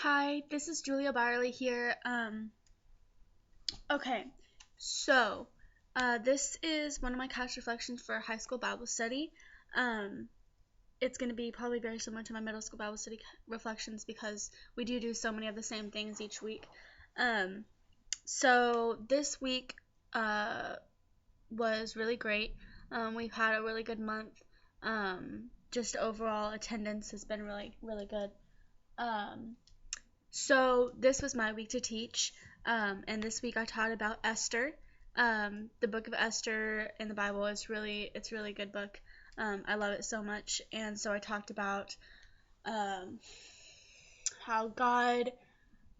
Hi, this is Julia Byerly here. Okay, so this is one of my CAS reflections for high school Bible study. Um, it's going to be probably very similar to my middle school Bible study reflections because we do so many of the same things each week. So this week was really great. We've had a really good month. Just overall attendance has been really good. Um, So this was my week to teach, and this week I taught about Esther. The book of Esther in the Bible it's really good book. I love it so much, and so I talked about how God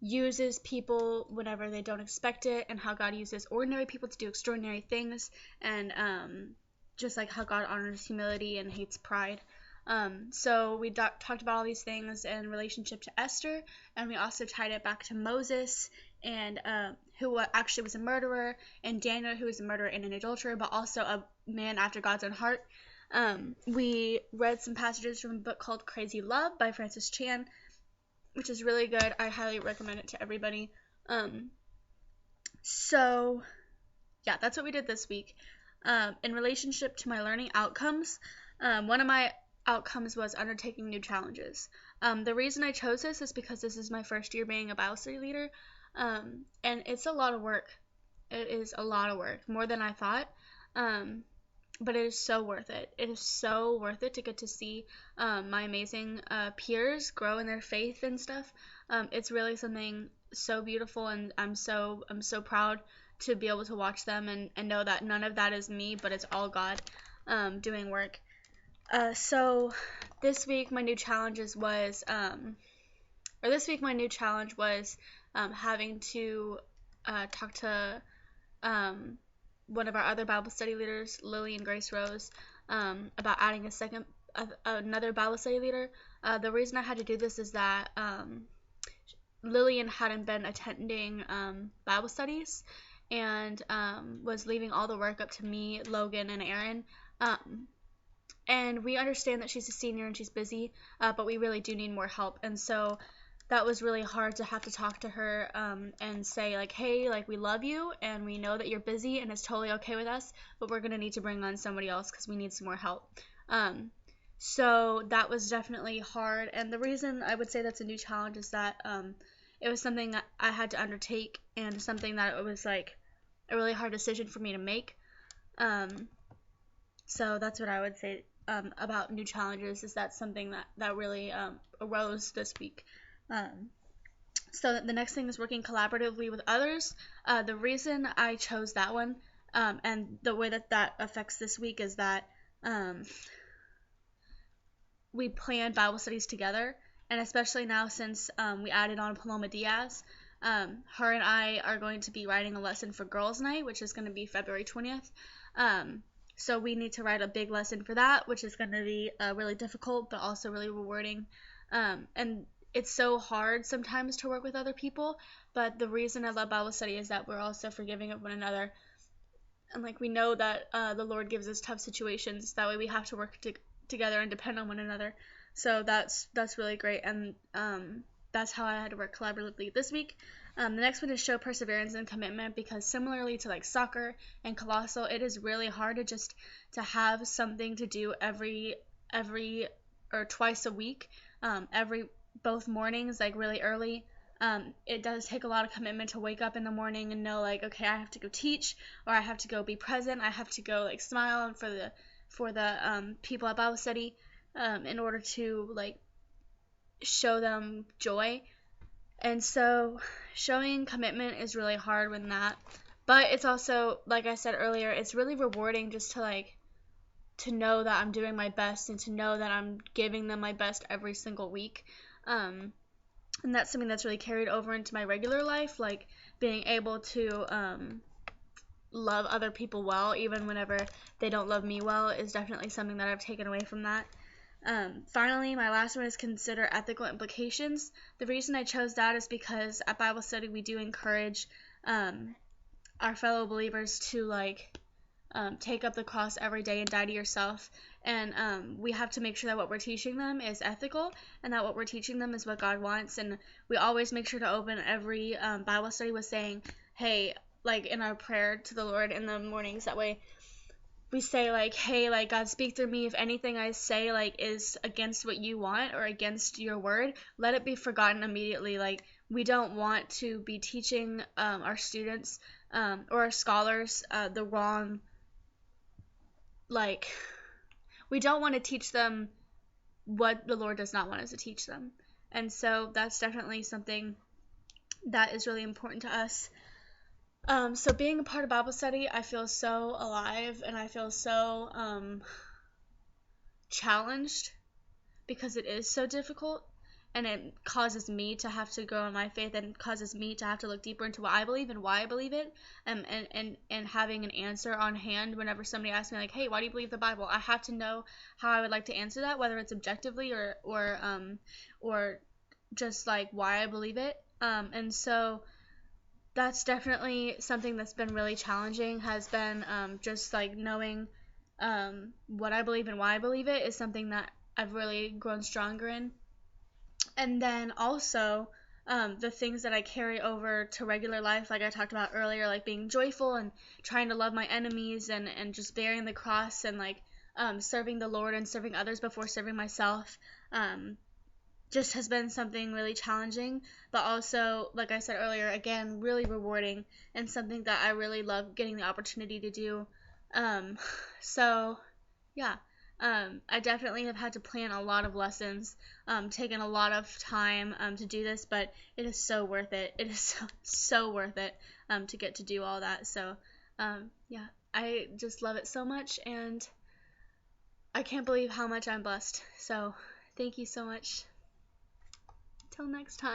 uses people whenever they don't expect it, and how God uses ordinary people to do extraordinary things, and just like how God honors humility and hates pride. So we talked about all these things in relationship to Esther, and we also tied it back to Moses, and who actually was a murderer, and Daniel, who was a murderer and an adulterer, but also a man after God's own heart. We read some passages from a book called Crazy Love by Francis Chan, which is really good. I highly recommend it to everybody. So yeah, that's what we did this week. In relationship to my learning outcomes, one of my outcomes was undertaking new challenges. The reason I chose this is because this is my first year being a Bible study leader, and it's a lot of work. It is a lot of work, more than I thought, but it is so worth it. It is so worth it to get to see my amazing peers grow in their faith and stuff. It's really something so beautiful, and I'm so proud to be able to watch them and know that none of that is me, but it's all God doing work. So this week my new challenge was having to talk to one of our other Bible study leaders, Lily and Grace Rose, about adding another Bible study leader. The reason I had to do this is that Lillian hadn't been attending Bible studies, and was leaving all the work up to me, Logan, and Aaron. And we understand that she's a senior and she's busy, but we really do need more help. And so that was really hard to have to talk to her and say, like, hey, like, we love you and we know that you're busy and it's totally okay with us, but we're going to need to bring on somebody else because we need some more help. So that was definitely hard. And the reason I would say that's a new challenge is that it was something that I had to undertake, and something that it was like a really hard decision for me to make. So that's what I would say about new challenges, is that something that really arose this week. So the next thing is working collaboratively with others. The reason I chose that one, and the way that affects this week, is that we plan Bible studies together, and especially now since we added on Paloma Diaz, her and I are going to be writing a lesson for Girls Night, which is going to be February 20th. So we need to write a big lesson for that, which is going to be really difficult, but also really rewarding. And it's so hard sometimes to work with other people, but the reason I love Bible study is that we're also forgiving of one another. And like, we know that the Lord gives us tough situations. That way we have to work together and depend on one another. So that's really great, and that's how I had to work collaboratively this week. The next one is show perseverance and commitment, because similarly to like soccer and Colossal, it is really hard to have something to do every or twice a week, both mornings, like really early. It does take a lot of commitment to wake up in the morning and know, like, okay, I have to go teach, or I have to go be present, I have to go like smile for the people at Bible study, in order to like show them joy. And so showing commitment is really hard when that, but it's also, like I said earlier, it's really rewarding just to know that I'm doing my best, and to know that I'm giving them my best every single week. And that's something that's really carried over into my regular life, like being able to love other people well, even whenever they don't love me well, is definitely something that I've taken away from that. Finally, my last one is consider ethical implications. The reason I chose that is because at Bible study we do encourage our fellow believers to like take up the cross every day and die to yourself. And we have to make sure that what we're teaching them is ethical and that what we're teaching them is what God wants. And we always make sure to open every Bible study with saying, hey, like in our prayer to the Lord in the mornings. That way we say like, hey, like God, speak through me. If anything I say like is against what you want or against your word, let it be forgotten immediately. Like we don't want to be teaching our students or our scholars the wrong, like we don't want to teach them what the Lord does not want us to teach them. And so that's definitely something that is really important to us. So being a part of Bible study, I feel so alive and I feel so challenged because it is so difficult and it causes me to have to grow in my faith and causes me to have to look deeper into what I believe and why I believe it, and having an answer on hand whenever somebody asks me like, hey, why do you believe the Bible? I have to know how I would like to answer that, whether it's objectively or just like why I believe it. And so that's definitely something that's been really challenging, has been just like knowing what I believe and why I believe it is something that I've really grown stronger in. And then also the things that I carry over to regular life, like I talked about earlier, like being joyful and trying to love my enemies and just bearing the cross and like serving the Lord and serving others before serving myself. Just has been something really challenging, but also, like I said earlier, again, really rewarding and something that I really love getting the opportunity to do. So, yeah, I definitely have had to plan a lot of lessons, taken a lot of time to do this, but it is so worth it. It is so worth it to get to do all that. So, yeah, I just love it so much, and I can't believe how much I'm blessed. So, thank you so much. Till next time.